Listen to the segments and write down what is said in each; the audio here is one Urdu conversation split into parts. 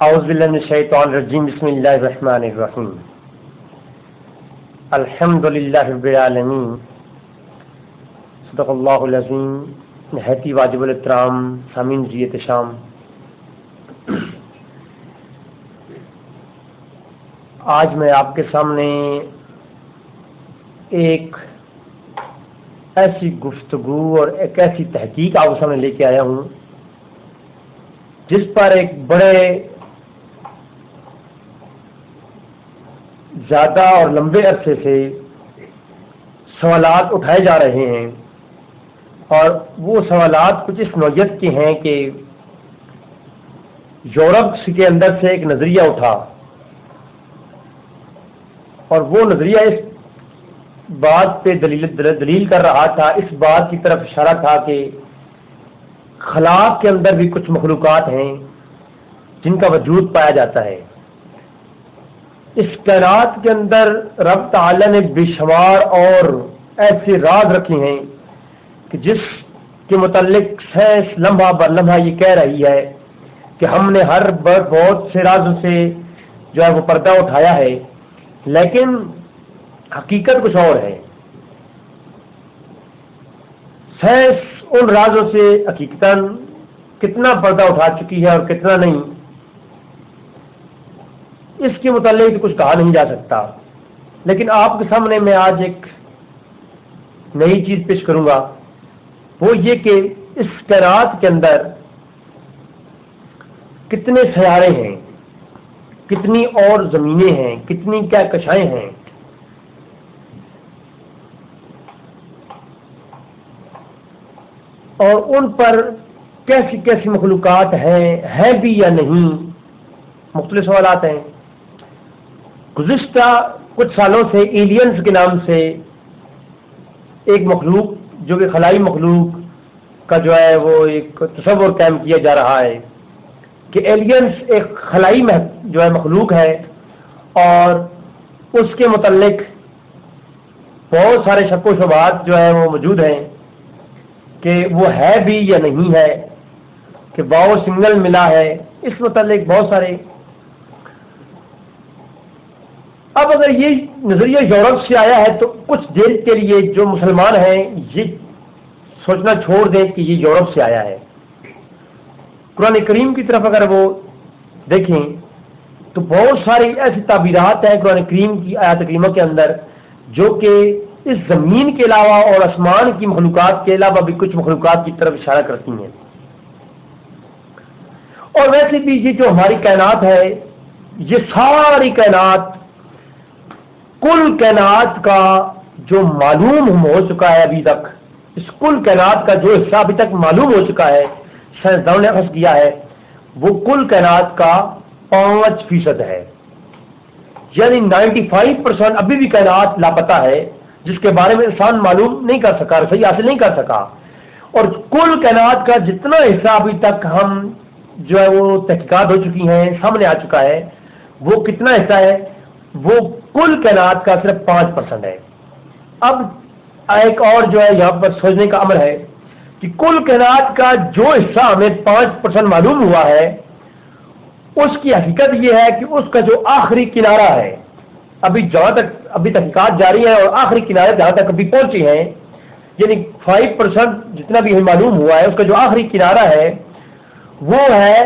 اعوذ باللہ من الشیطان الرجیم بسم اللہ الرحمن الرحیم الحمدللہ رب العالمین صدق اللہ العظیم نہایت واجب الاحترام سامعین جی احتشام، آج میں آپ کے سامنے ایک ایسی گفتگو اور ایک ایسی تحقیق آپ کے سامنے لے کے آیا ہوں جس پر ایک بڑے زیادہ اور لمبے عرصے سے سوالات اٹھائے جا رہے ہیں، اور وہ سوالات کچھ اس نوعیت کے ہیں کہ یورپ کے اندر سے ایک نظریہ اٹھا، اور وہ نظریہ اس بات پہ دلیل کر رہا تھا، اس بات کی طرف اشارہ تھا کہ خلا کے اندر بھی کچھ مخلوقات ہیں جن کا وجود پایا جاتا ہے۔ اس کائنات کے اندر رب تعالی نے بے شمار اور ایسے راز رکھے ہیں کہ جس کے متعلق سائنس لمحہ بر لمحہ یہ کہہ رہی ہے کہ ہم نے ہر بہت سے رازوں سے جو ہے وہ پردہ اٹھایا ہے، لیکن حقیقت کچھ اور ہے۔ سائنس ان رازوں سے حقیقتاً کتنا پردہ اٹھا چکی ہے اور کتنا نہیں، اس کے متعلق کچھ کہا نہیں جا سکتا، لیکن آپ کے سامنے میں آج ایک نئی چیز پیش کروں گا، وہ یہ کہ اس کائنات کے اندر کتنے سیارے ہیں، کتنی اور زمینیں ہیں، کتنی کیا کشائیں ہیں، اور ان پر کیسی کیسی مخلوقات ہیں بھی یا نہیں، مختلف سوالات ہیں۔ گزشتہ کچھ سالوں سے ایلینز کے نام سے ایک مخلوق جو کہ خلائی مخلوق کا جو ہے وہ ایک تصور قائم کیا جا رہا ہے کہ ایلینز ایک خلائی جو ہے مخلوق ہے، اور اس کے متعلق بہت سارے شک و شبہات جو ہے وہ موجود ہیں کہ وہ ہے بھی یا نہیں ہے، کہ باؤ سنگل ملا ہے، اس متعلق بہت سارے۔ اب اگر یہ نظریہ یورپ سے آیا ہے تو کچھ دیر کے لیے جو مسلمان ہیں یہ سوچنا چھوڑ دیں کہ یہ یورپ سے آیا ہے۔ قرآن کریم کی طرف اگر وہ دیکھیں تو بہت ساری ایسی تعبیرات ہیں قرآن کریم کی آیات کریمہ کے اندر جو کہ اس زمین کے علاوہ اور آسمان کی مخلوقات کے علاوہ بھی کچھ مخلوقات کی طرف اشارہ کرتی ہیں۔ اور ویسے بھی یہ جو ہماری کائنات ہے، یہ ساری کائنات، کل کائنات کا جو معلوم ہو چکا ہے ابھی تک، اس کل کائنات کا جو حصہ ابھی تک معلوم ہو چکا ہے، سائنسدانوں نے اخذ کیا ہے، وہ کل کائنات کا 5% ہے، یعنی 95% ابھی بھی کائنات لاپتہ ہے جس کے بارے میں انسان معلوم نہیں کر سکا، صحیح حاصل نہیں کر سکا۔ اور کل کائنات کا جتنا حصہ ابھی تک ہم جو ہے وہ تحقیقات ہو چکی ہیں، سامنے آ چکا ہے، وہ کتنا حصہ ہے؟ وہ کل کائنات کا صرف 5% ہے۔ اب ایک اور جو ہے یہاں پر سوچنے کا امر ہے کہ کل کائنات کا جو حصہ ہمیں 5% معلوم ہوا ہے، اس کی حقیقت یہ ہے کہ اس کا جو آخری کنارہ ہے، ابھی تحقیقات جاری ہے اور آخری کنارے جہاں تک ابھی پہنچے ہیں، یعنی 5% جتنا بھی ہمیں معلوم ہوا ہے، اس کا جو آخری کنارہ ہے وہ ہے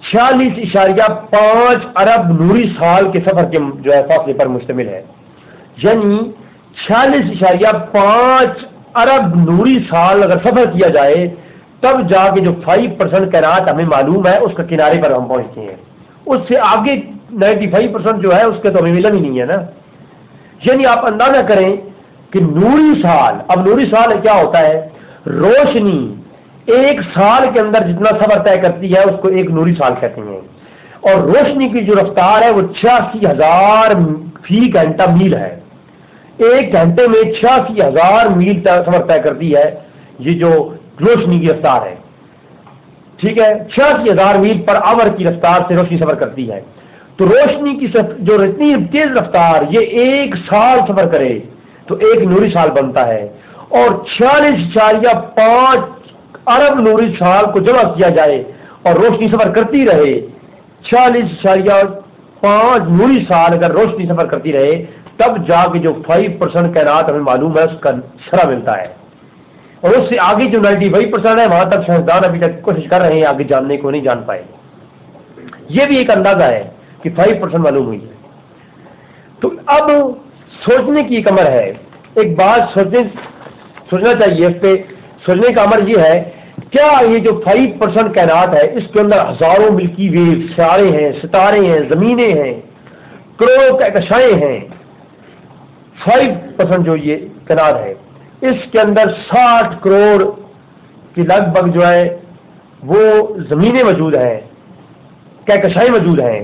46.5 ارب نوری سال کے سفر کے جو ہے فاصلے پر مشتمل ہے، یعنی 46.5 ارب نوری سال اگر سفر کیا جائے تب جا کے جو 5% کائنات ہمیں معلوم ہے اس کا کنارے پر ہم پہنچتے ہیں۔ اس سے آگے 95% جو ہے اس کا تو ہمیں علم ہی نہیں ہے نا۔ یعنی آپ اندازہ کریں کہ نوری سال، اب نوری سال کیا ہوتا ہے؟ روشنی ایک سال کے اندر جتنا سفر طے کرتی ہے اس کو ایک نوری سال کہتے ہیں، اور روشنی کی جو رفتار ہے وہ 86,000 فی گھنٹہ میل ہے۔ ایک گھنٹے میں 86,000 میل سفر طے کرتی ہے یہ جو روشنی کی رفتار ہے، ٹھیک ہے، 86,000 میل پر آور کی رفتار سے روشنی سفر کرتی ہے۔ تو روشنی کی جو اتنی تیز رفتار یہ ایک سال سفر کرے تو ایک نوری سال بنتا ہے، اور 46.5 ارب نوری سال کو جمع کیا جائے اور روشنی سفر کرتی رہے 46.5 نوری سال اگر روشنی سفر کرتی رہے تب جا کے جو 5% کائنات ہمیں معلوم ہے اس کا شرح ملتا ہے، اور اس سے آگے جو 95% ہے وہاں تک سائنسدان ابھی تک کوشش کر رہے ہیں آگے جاننے کو نہیں جان پائے۔ یہ بھی ایک اندازہ ہے کہ 5% معلوم ہوئی ہے۔ تو اب سوچنے کی ایک امر ہے، ایک بات سوچنا چاہیے، اس پہ سوچنے کا امر یہ ہے، کیا یہ جو 5% کائنات ہے اس کے اندر ہزاروں ملکی وے سیارے ہیں، ستارے ہیں، زمینیں ہیں، کروڑوں کہکشائیں ہیں، 5% جو یہ کائنات ہے اس کے اندر 60 کروڑ کی لگ بھگ جو ہے وہ زمینیں موجود ہیں، کہکشائیں موجود ہیں،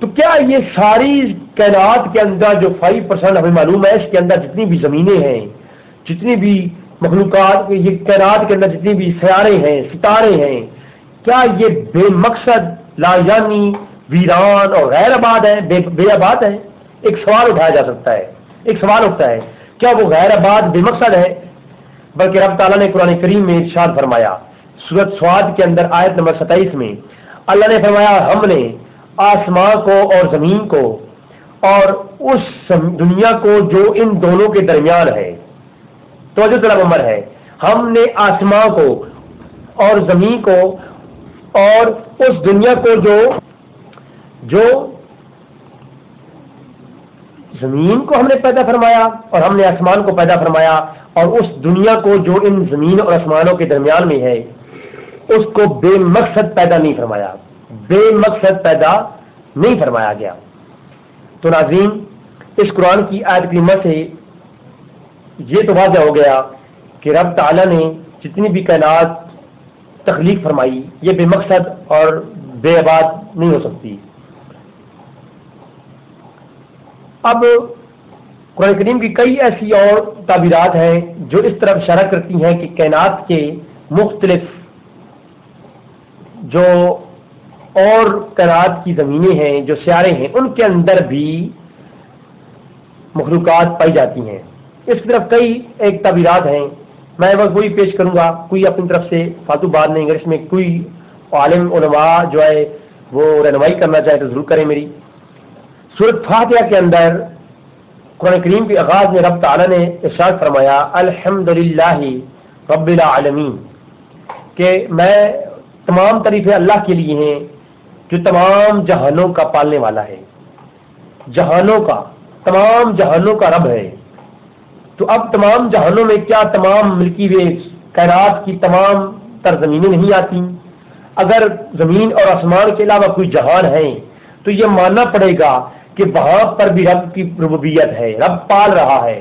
تو کیا یہ ساری کائنات کے اندر جو 5% ہمیں معلوم ہے اس کے اندر جتنی بھی زمینیں ہیں، جتنی بھی مخلوقات، یہ کائنات کے اندر جتنی بھی سیارے ہیں، ستارے ہیں، کیا یہ بے مقصد لایانی ویران اور غیر آباد ہے، بے آباد ہے؟ ایک سوال اٹھایا جا سکتا ہے، ایک سوال اٹھتا ہے کیا وہ غیر آباد بے مقصد ہے؟ بلکہ رب تعالیٰ نے قرآن کریم میں ارشاد فرمایا سورۃ سواد کے اندر آیت نمبر 27 میں اللہ نے فرمایا ہم نے آسمان کو اور زمین کو اور اس دنیا کو جو ان دونوں کے درمیان ہے، توجہ طلب امر ہے، ہم نے آسمان کو اور زمین کو اور اس دنیا کو جو زمین کو ہم نے پیدا فرمایا اور ہم نے آسمان کو پیدا فرمایا، اور اس دنیا کو جو ان زمین اور آسمانوں کے درمیان میں ہے اس کو بے مقصد پیدا نہیں فرمایا، بے مقصد پیدا نہیں فرمایا گیا۔ تو ناظرین، اس قرآن کی آیت کریمہ سے یہ تو واضح ہو گیا کہ رب تعالیٰ نے جتنی بھی کائنات تخلیق فرمائی یہ بے مقصد اور بے آباد نہیں ہو سکتی۔ اب قرآن کریم کی کئی ایسی اور تعبیرات ہیں جو اس طرف اشارہ کرتی ہیں کہ کائنات کے مختلف جو اور کائنات کی زمینیں ہیں، جو سیارے ہیں، ان کے اندر بھی مخلوقات پائی جاتی ہیں۔ اس طرف کئی ایک تعبیرات ہیں، میں بس وہی پیش کروں گا، کوئی اپنی طرف سے فالتو بات نہیں، اگر اس میں کوئی عالم علماء جو ہے وہ رہنمائی کرنا چاہے تو ضرور کریں میری۔ سورۃ فاتحہ کے اندر قرآن کریم کے آغاز میں رب تعالیٰ نے ارشاد فرمایا الحمدللہ رب العالمین، کہ میں تمام تعریفیں اللہ کے لیے ہیں جو تمام جہانوں کا پالنے والا ہے، جہانوں کا، تمام جہانوں کا رب ہے۔ تو اب تمام جہانوں میں کیا تمام ملکی وے کائنات کی تمام تر زمینیں نہیں آتی؟ اگر زمین اور آسمان کے علاوہ کوئی جہان ہے تو یہ ماننا پڑے گا کہ وہاں پر بھی رب کی ربوبیت ہے، رب پال رہا ہے۔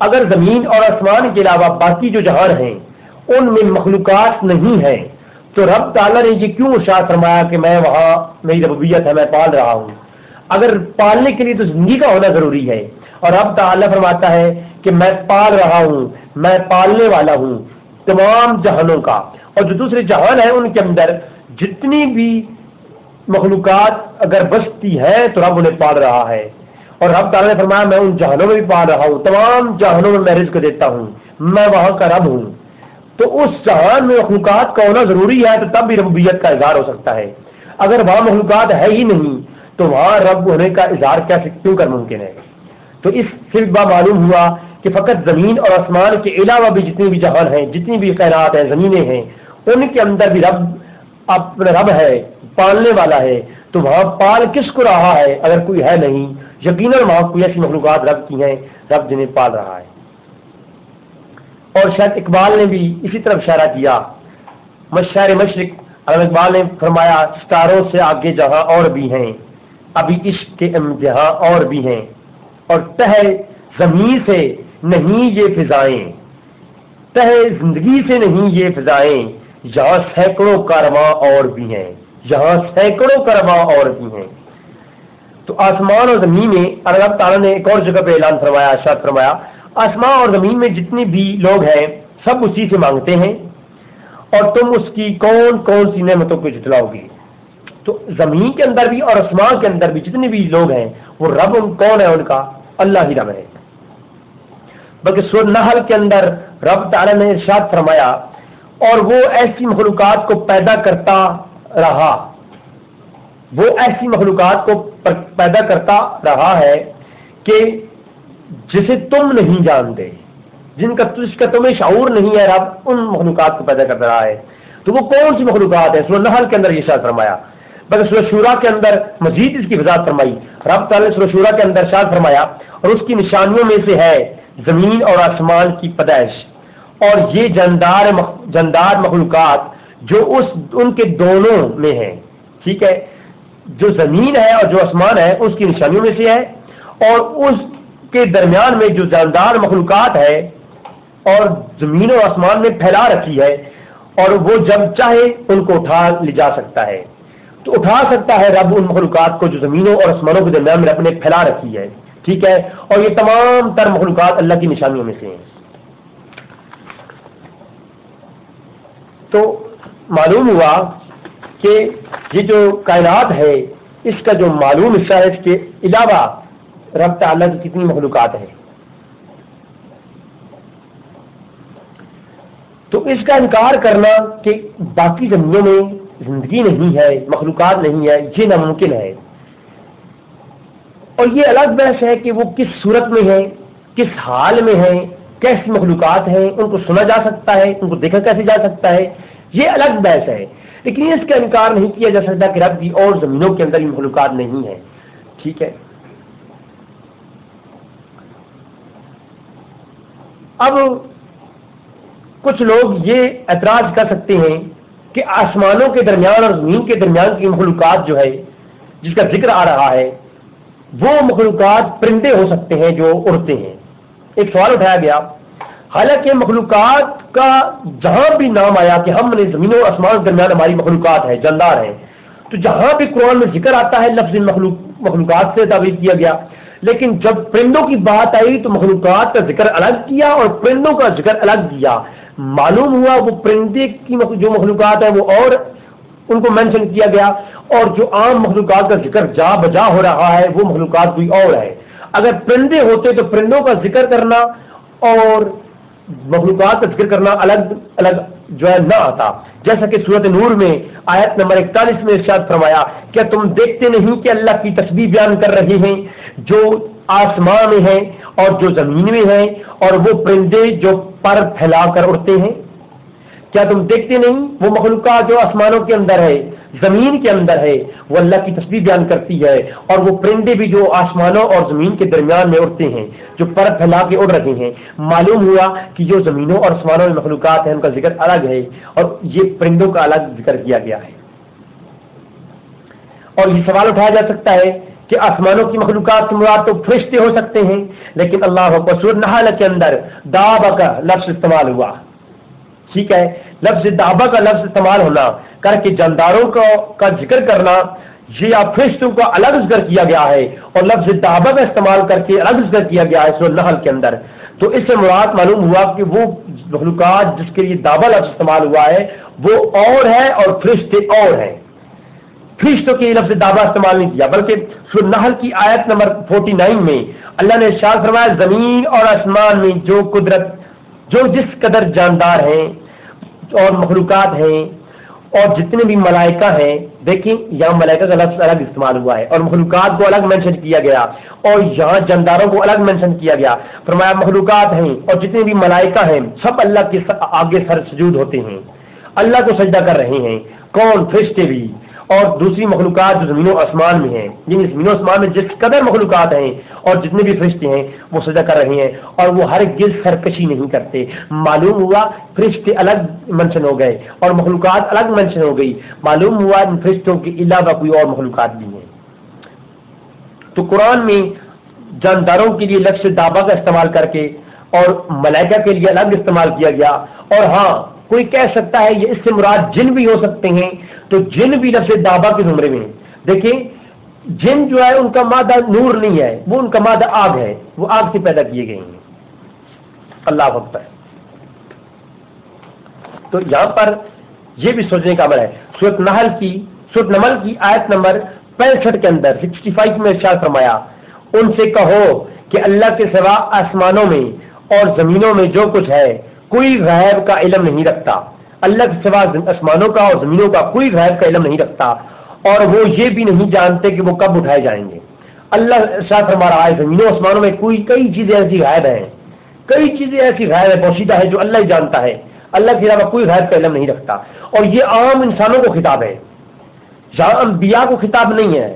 اگر زمین اور آسمان کے علاوہ باقی جو جہان ہیں ان میں مخلوقات نہیں ہیں تو رب تعالیٰ نے یہ کیوں ارشاد فرمایا کہ میں وہاں میری ربوبیت ہے، میں پال رہا ہوں؟ اگر پالنے کے لیے تو زندگی کا ہونا ضروری ہے، اور رب تعالیٰ فرماتا ہے کہ میں پال رہا ہوں، میں پالنے والا ہوں تمام جہانوں کا، اور جو دوسرے جہان ہیں ان کے اندر جتنی بھی مخلوقات اگر بستی ہے تو رب انہیں پال رہا ہے۔ اور رب تعالیٰ نے فرمایا میں ان جہانوں میں بھی پال رہا ہوں، تمام جہانوں میں میں رزق دیتا ہوں، میں وہاں کا رب ہوں۔ تو اس جہان میں مخلوقات کا ہونا ضروری ہے تو تب بھی ربوبیت کا اظہار ہو سکتا ہے۔ اگر وہاں مخلوقات ہے ہی نہیں تو وہاں رب ہونے کا اظہار کیسے کیوں کر ممکن ہے؟ تو اس سے معلوم ہوا کہ فقط زمین اور آسمان کے علاوہ بھی جتنی بھی جہان ہیں، جتنی بھی کائنات ہیں، زمینیں ہیں، ان کے اندر بھی رب اپنا رب ہے، پالنے والا ہے۔ تو وہاں پال کس کو رہا ہے اگر کوئی ہے نہیں؟ یقیناً وہاں کوئی ایسی مخلوقات رب کی ہیں، رب جنہیں پال رہا ہے۔ اور شاید اقبال نے بھی اسی طرف اشارہ کیا، شہر مشرق اقبال نے فرمایا ستاروں سے آگے جہاں اور بھی ہیں، ابھی عشق کے امتحاں اور بھی ہیں، اور تہ زمین سے نہیں یہ فضائیں، تہ زندگی سے نہیں یہ فضائیں، یہاں سینکڑوں کارواں اور بھی ہیں، یہاں سینکڑوں کارواں اور بھی ہیں۔ تو آسمان اور زمین میں اللہ تعالیٰ نے ایک اور جگہ پہ اعلان فرمایا، ارشاد فرمایا آسمان اور زمین میں جتنے بھی لوگ ہیں سب اسی سے مانگتے ہیں اور تم اس کی کون کون سی نعمتوں کو جتلاؤ گے۔ تو زمین کے اندر بھی اور آسمان کے اندر بھی جتنے بھی لوگ ہیں وہ رب کون ہے؟ ان کا اللہ ہی رب ہے۔ بلکہ سورۃ نحل کے اندر رب تعالیٰ نے ارشاد فرمایا اور وہ ایسی مخلوقات کو پیدا کرتا رہا وہ ایسی مخلوقات کو پیدا کرتا رہا ہے کہ جسے تم نہیں جانتے، جس کا تمہیں شعور نہیں ہے، رب ان مخلوقات کو پیدا کرتا رہا ہے۔ تو وہ کون سی مخلوقات ہے؟ سورہ نحل کے اندر یہ ارشاد فرمایا، بلکہ سورہ شورا کے اندر مزید اس کی وضاحت فرمائی۔ رب تعالیٰ نے سورہ شورا کے اندر ارشاد فرمایا، اور اس کی نشانیوں میں سے ہے زمین اور آسمان کی پیدائش اور یہ جاندار مخلوقات جو ان کے دونوں میں ہیں۔ ٹھیک ہے، جو زمین ہے اور جو آسمان ہے اس کی نشانیوں میں سے ہے، اور اس کے درمیان میں جو جاندار مخلوقات ہے اور زمین اور آسمان میں پھیلا رکھی ہے، اور وہ جب چاہے ان کو اٹھا لے جا سکتا ہے۔ تو اٹھا سکتا ہے رب ان مخلوقات کو جو زمینوں اور آسمانوں کے درمیان میں رب نے پھیلا رکھی ہے۔ ٹھیک ہے، اور یہ تمام تر مخلوقات اللہ کی نشانیوں میں سے ہیں۔ تو معلوم ہوا کہ یہ جو کائنات ہے اس کا جو معلوم حصہ ہے، اس کے علاوہ رب تعالیٰ کی کتنی مخلوقات ہیں۔ تو اس کا انکار کرنا کہ باقی زمینوں میں زندگی نہیں ہے، مخلوقات نہیں ہے، یہ ناممکن ہے۔ اور یہ الگ بحث ہے کہ وہ کس صورت میں ہے، کس حال میں ہے، کیسی مخلوقات ہیں، ان کو سنا جا سکتا ہے، ان کو دیکھا کیسے جا سکتا ہے، یہ الگ بحث ہے۔ لیکن اس کا انکار نہیں کیا جا سکتا کہ رب کی اور زمینوں کے اندر یہ مخلوقات نہیں ہیں۔ ٹھیک ہے، اب کچھ لوگ یہ اعتراض کر سکتے ہیں کہ آسمانوں کے درمیان اور زمین کے درمیان کی مخلوقات جو ہے جس کا ذکر آ رہا ہے وہ مخلوقات پرندے ہو سکتے ہیں جو اڑتے ہیں۔ ایک سوال اٹھایا گیا، حالانکہ مخلوقات کا جہاں بھی نام آیا کہ ہم نے زمین و آسمان کے درمیان ہماری مخلوقات ہیں، جاندار ہیں، تو جہاں بھی قرآن میں ذکر آتا ہے لفظ مخلوقات سے تعبیر کیا گیا، لیکن جب پرندوں کی بات آئی تو مخلوقات کا ذکر الگ کیا اور پرندوں کا ذکر الگ کیا۔ معلوم ہوا وہ پرندے کی جو مخلوقات ہیں وہ اور ان کو مینشن کیا گیا، اور جو عام مخلوقات کا ذکر جا بجا ہو رہا ہے وہ مخلوقات کوئی اور ہے۔ اگر پرندے ہوتے تو پرندوں کا ذکر کرنا اور مخلوقات کا ذکر کرنا الگ الگ جو ہے نہ آتا، جیسا کہ سورۃ نور میں آیت نمبر 41 میں ارشاد فرمایا، کیا تم دیکھتے نہیں کہ اللہ کی تسبیح بیان کر رہے ہیں جو آسمان میں ہیں اور جو زمین میں ہیں، اور وہ پرندے جو پر پھیلا کر اڑتے ہیں؟ کیا تم دیکھتے نہیں وہ مخلوقات جو آسمانوں کے اندر ہے، زمین کے اندر ہے، وہ اللہ کی تسبیح بیان کرتی ہے، اور وہ پرندے بھی جو آسمانوں اور زمین کے درمیان میں اڑتے ہیں جو پر پھیلا کے اڑ رہے ہیں۔ معلوم ہوا کہ جو زمینوں اور آسمانوں میں مخلوقات ہیں ان کا ذکر الگ ہے اور یہ پرندوں کا الگ ذکر کیا گیا ہے۔ اور یہ سوال اٹھایا جا سکتا ہے کہ آسمانوں کی مخلوقات سے مراد تو فرشتے ہو سکتے ہیں، لیکن اللہ اکبر، سورۃ نحل کے اندر دابہ کا لفظ استعمال ہوا۔ ٹھیک ہے، لفظ دابہ کا لفظ استعمال ہونا کر کے جانداروں کا ذکر کرنا، یہ آپ فرشتوں کا الگ ذکر کیا گیا ہے، اور لفظ دابہ کا استعمال کر کے الگ ذکر کیا گیا ہے سورۃ نحل کے اندر۔ تو اس سے مراد معلوم ہوا کہ وہ مخلوقات جس کے لیے دابہ لفظ استعمال ہوا ہے وہ اور ہے اور فرشتے اور ہیں۔ فرشتوں کے لفظ دابہ استعمال نہیں کیا، بلکہ سورۃ نحل کی آیت نمبر 49 میں اللہ نے ارشاد فرمایا، زمین اور آسمان میں جو قدرت جو جس قدر جاندار ہیں اور مخلوقات ہیں اور جتنے بھی ملائکہ ہیں، دیکھیں یہاں ملائکہ کا لفظ الگ استعمال ہوا ہے اور مخلوقات کو الگ مینشن کیا گیا، اور یہاں جانداروں کو الگ مینشن کیا گیا۔ فرمایا مخلوقات ہیں اور جتنے بھی ملائکہ ہیں سب اللہ کے آگے سر سجود ہوتے ہیں، اللہ کو سجدہ کر رہے ہیں۔ کون؟ فرشتے بھی، اور دوسری مخلوقات جو زمین و آسمان میں ہیں، یعنی زمین و آسمان میں جس قدر مخلوقات ہیں اور جتنے بھی فرشتے ہیں وہ سجدہ کر رہے ہیں، اور وہ ہرگز سرکشی نہیں کرتے۔ معلوم ہوا فرشتے الگ منشن ہو گئے اور مخلوقات الگ منشن ہو گئی۔ معلوم ہوا ان فرشتوں کے علاوہ کوئی اور مخلوقات بھی ہیں۔ تو قرآن میں جانداروں کے لیے لفظ دابہ کا استعمال کر کے اور ملائکہ کے لیے الگ استعمال کیا گیا۔ اور ہاں کوئی کہہ سکتا ہے یہ اس سے مراد جن بھی ہو سکتے ہیں، تو جن بھی لفظ دابہ کے زمرے میں ہیں۔ دیکھیں جن جو ہے ان کا مادہ نور نہیں ہے، وہ ان کا مادہ آگ ہے، وہ آگ سے پیدا کیے گئے ہیں۔ اللہ اکبر۔ تو یہاں پر یہ بھی سوچنے کا عمل ہے۔ سورۃ نمل کی آیت نمبر 65 کے اندر 65 میں ارشاد فرمایا، ان سے کہو کہ اللہ کے سوا آسمانوں میں اور زمینوں میں جو کچھ ہے کوئی غیب کا علم نہیں رکھتا۔ اللہ کے سوا آسمانوں کا اور زمینوں کا کوئی غیب کا علم نہیں رکھتا، اور وہ یہ بھی نہیں جانتے کہ وہ کب اٹھائے جائیں گے۔ اللہ ارشاد فرما رہا ہے زمینوں آسمانوں میں کئی چیزیں ایسی غائب ہیں، کئی چیزیں ایسی غائب ہے، پوشیدہ ہے، جو اللہ ہی جانتا ہے، اللہ کے علاوہ کوئی غیب کا علم نہیں رکھتا۔ اور یہ عام انسانوں کو خطاب ہے، یہاں انبیاء کو خطاب نہیں ہے۔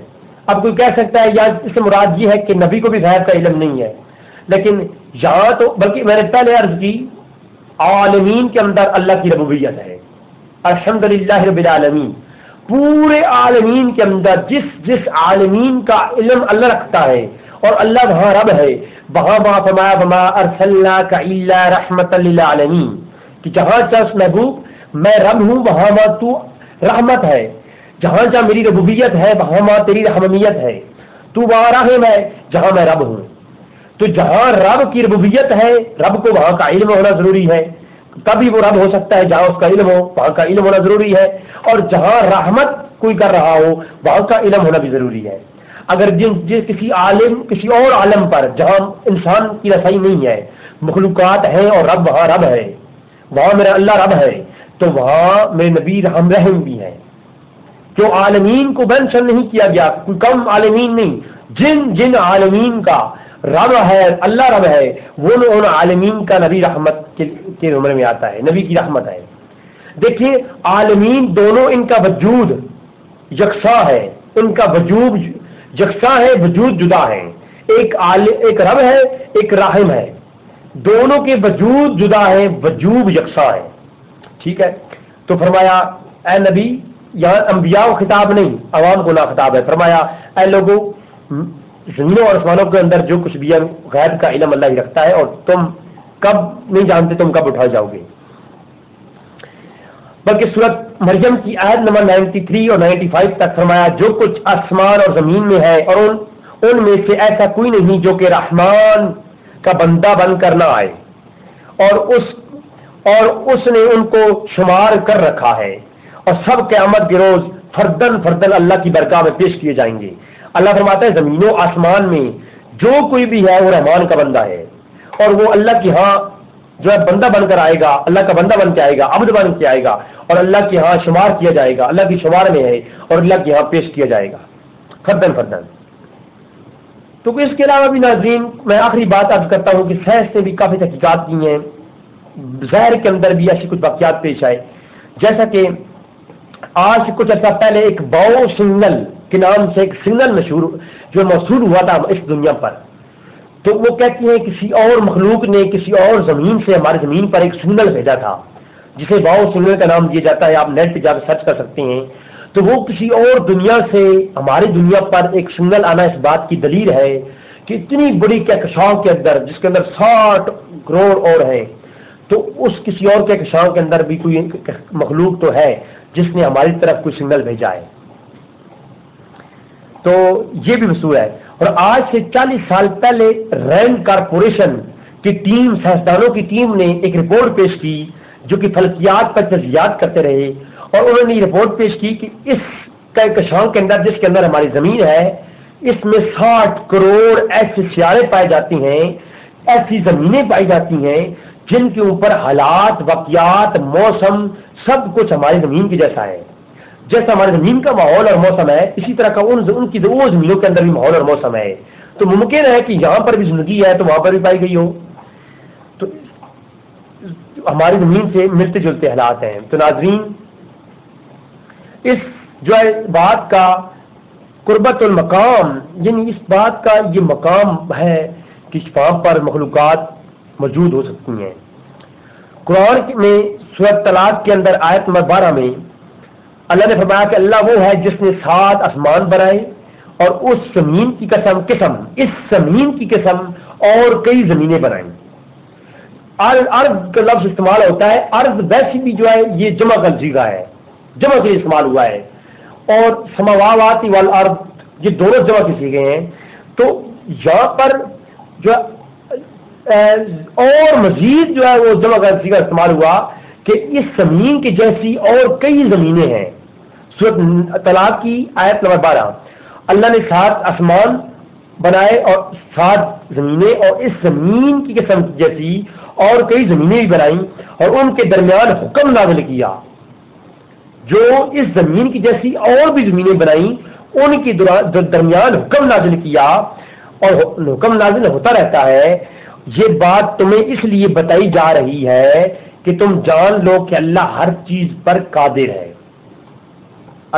اب کوئی کہہ سکتا ہے یا اس سے مراد یہ ہے کہ نبی کو بھی غیب کا علم نہیں ہے، لیکن یہاں تو بلکہ میں نے پہلے عرض کی عالمین کے اندر اللہ کی ربوبیت ہے، الحمدللہ رب العالمین، پورے عالمین کے اندر جس عالمین کا علم اللہ رکھتا ہے اور اللہ وہاں رب ہے، وہاں فرمایا وما ارسلناک الا رحمۃ للعالمین، کہ جہاں چاہ محبوب میں رب ہوں وہاں تو رحمت ہے، جہاں جہاں میری ربوبیت ہے وہاں تیری رحمانیت ہے، تو وہاں رحم ہے جہاں میں رب ہوں۔ تو جہاں رب کی ربوبیت ہے رب کو وہاں کا علم ہونا ضروری ہے، تبھی وہ رب ہو سکتا ہے، جہاں اس کا علم ہو وہاں کا علم ہونا ضروری ہے، اور جہاں رحمت کوئی کر رہا ہو وہاں کا علم ہونا بھی ضروری ہے۔ اگر کسی اور عالم پر جہاں انسان کی رسائی نہیں ہے، مخلوقات ہیں اور رب وہاں رب ہے، وہاں میرا اللہ رب ہے، تو وہاں میرے نبی رحم بھی ہے۔ جو عالمین کو مینشن نہیں کیا گیا، کوئی کم عالمین نہیں، جن عالمین کا رب ہے اللہ رب ہے، وہ ان عالمین کا نبی رحمت کے عمر میں آتا ہے، نبی کی رحمت ہے۔ دیکھیے عالمین دونوں ان کا وجود یکساں ہے، ان کا وجود یکساں ہے، وجود جدا ہے، ایک رب ہے ایک رحم ہے، دونوں کے وجود جدا ہے، وجود یکساں ہے، ٹھیک ہے۔ تو فرمایا اے نبی، یہاں انبیاء کو خطاب نہیں عوام کو نہ خطاب ہے، فرمایا اے لوگوں زمینوں اور آسمانوں کے اندر جو کچھ بھی ہے غیب کا علم اللہ ہی رکھتا ہے، اور تم کب نہیں جانتے تم کب اٹھا جاؤ گے۔ بلکہ سورت مریم کی آیت نمبر 93 اور 95 تک فرمایا جو کچھ آسمان اور زمین میں ہے اور ان میں سے ایسا کوئی نہیں جو کہ رحمان کا بندہ بن کر نہ آئے، اور اس نے ان کو شمار کر رکھا ہے، اور سب قیامت کے روز فردن اللہ کی برگاہ میں پیش کیے جائیں گے۔ اللہ فرماتا ہے زمینوں آسمان میں جو کوئی بھی ہے وہ رحمان کا بندہ ہے، اور وہ اللہ کی ہاں جو ہے بندہ بن کر آئے گا، اللہ کا بندہ بن کے آئے گا، عبد بن کے آئے گا، اور اللہ کے ہاں شمار کیا جائے گا، اللہ کی شمار میں ہے اور اللہ کے ہاں پیش کیا جائے گا فردن۔ تو اس کے علاوہ بھی ناظرین میں آخری بات عرض کرتا ہوں کہ سائنس نے بھی کافی تحقیقات کی ہیں، ظاہر کے اندر بھی ایسی کچھ واقعات پیش آئے، جیسا کہ آج کچھ عرصہ پہلے ایک باؤ سگنل کے نام سے ایک سگنل جو موصول ہوا تھا اس دنیا پر، تو وہ کہتی ہیں کسی اور مخلوق نے کسی اور زمین سے ہماری زمین پر ایک سگنل بھیجا تھا، جسے باؤ سگنل کا نام دیا جاتا ہے، آپ نیٹ پہ جا کے سرچ کر سکتے ہیں۔ تو وہ کسی اور دنیا سے ہماری دنیا پر ایک سگنل آنا اس بات کی دلیل ہے کہ اتنی بڑی کہکشاؤں کے اندر، جس کے اندر 60 کروڑ اور ہیں، تو اس کسی اور کہکشاؤں کے اندر بھی کوئی مخلوق تو ہے جس نے ہماری طرف کوئی سگنل بھیجا ہے۔ تو یہ بھی وصول ہے۔ اور آج سے 40 سال پہلے رینڈ کارپوریشن کی ٹیم، سائنسدانوں کی ٹیم نے ایک رپورٹ پیش کی جو کہ فلکیات پر تجزیات کرتے رہے، اور انہوں نے یہ رپورٹ پیش کی کہ اس کہکشاؤں کے اندر جس کے اندر ہماری زمین ہے، اس میں 60 کروڑ ایسے سیارے پائے جاتے ہیں، ایسی زمینیں پائی جاتی ہیں جن کے اوپر حالات، واقعات، موسم سب کچھ ہماری زمین کی جیسا ہے۔ جیسا ہماری زمین کا ماحول اور موسم ہے، اسی طرح کا ان کی وہ زمینوں کے اندر بھی ماحول اور موسم ہے۔ تو ممکن ہے کہ یہاں پر بھی زندگی ہے تو وہاں پر بھی پائی گئی ہو۔ تو ہماری زمین سے ملتے جلتے حالات ہیں۔ تو ناظرین اس جو ہے بات کا قربت المقام، یعنی اس بات کا یہ مقام ہے کہ وہاں پر مخلوقات موجود ہو سکتی ہیں۔ قرآن میں سورۃ طلاق کے اندر آیت نمبر 12 میں اللہ نے فرمایا کہ اللہ وہ ہے جس نے 7 آسمان بنائے اور اس زمین کی قسم اس زمین کی قسم اور کئی زمینیں بنائیں۔ ارض کا لفظ استعمال ہوتا ہے، ارض ویسی بھی جو ہے یہ جمع کا صیغہ ہے، جمع کے لیے استعمال ہوا ہے، اور سماوات والارض یہ دونوں جمع کے صیغے ہیں۔ تو یہاں پر جو اور مزید جو ہے وہ جمع کا صیغہ استعمال ہوا کہ اس زمین کی جیسی اور کئی زمینیں ہیں۔ سورۃ طلاق کی آیت نمبر 12، اللہ نے 7 آسمان بنائے اور 7 زمینیں، اور اس زمین کی قسم جیسی اور کئی زمینیں بھی بنائیں، اور ان کے درمیان حکم نازل کیا جو اس زمین کی جیسی اور بھی زمینیں بنائیں ان کے درمیان حکم نازل کیا اور حکم نازل ہوتا رہتا ہے. یہ بات تمہیں اس لیے بتائی جا رہی ہے کہ تم جان لو کہ اللہ ہر چیز پر قادر ہے.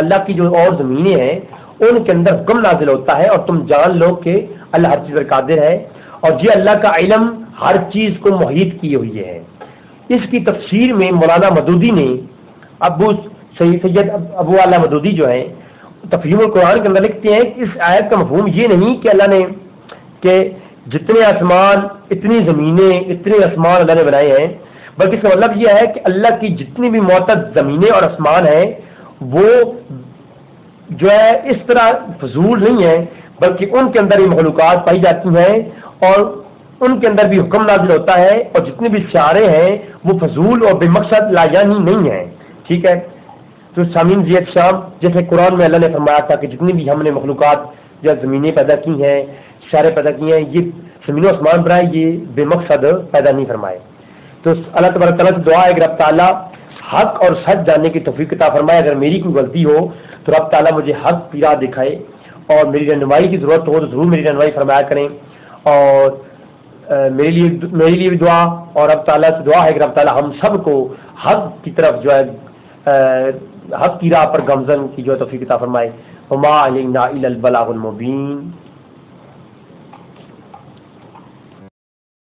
اللہ کی جو اور زمینیں ہیں ان کے اندر حکم نازل ہوتا ہے اور تم جان لو کہ اللہ ہر چیز پر قادر ہے. اور یہ اللہ کا علم ہر چیز کو محیط کیے ہوئے ہے. اس کی تفسیر میں مولانا مدودی نے سید ابو اعلیٰ مدودی جو ہیں تفہیم القرآن کے اندر لکھتے ہیں کہ اس آیت کا مفہوم یہ نہیں کہ اللہ نے کہ جتنے آسمان اتنی زمینیں اتنے آسمان اللہ نے بنائے ہیں، بلکہ اس کا مطلب یہ ہے کہ اللہ کی جتنی بھی معتد زمینیں اور آسمان ہیں وہ جو ہے اس طرح فضول نہیں ہیں، بلکہ ان کے اندر یہ مخلوقات پائی جاتی ہیں اور ان کے اندر بھی حکم نازل ہوتا ہے، اور جتنے بھی سیارے ہیں وہ فضول اور بے مقصد لایعنی نہیں ہیں. ٹھیک ہے. تو سامعین زیت شام، جیسے قرآن میں اللہ نے فرمایا تھا کہ جتنی بھی ہم نے مخلوقات جو زمینیں پیدا کی ہیں، سیارے پیدا کیے ہیں، یہ زمین و آسمان بنائے، یہ بے مقصد پیدا نہیں فرمائے. تو اللہ تبارک تعالیٰ سے دعا ہے کہ رب تعالیٰ حق اور سچ جاننے کی توفیق عطا فرمائے. اگر میری کوئی غلطی ہو تو رب تعالیٰ مجھے حق کی راہ دکھائے، اور میری رہنمائی کی ضرورت ہو تو ضرور میری رہنمائی فرمایا کریں. اور میرے لیے بھی دعا، اور رب تعالیٰ سے دعا ہے کہ رب تعالیٰ ہم سب کو حق کی طرف جو ہے حق کی راہ پر گامزن کی جو توفیق عطا فرمائے. وما علینا الا البلاغ المبین.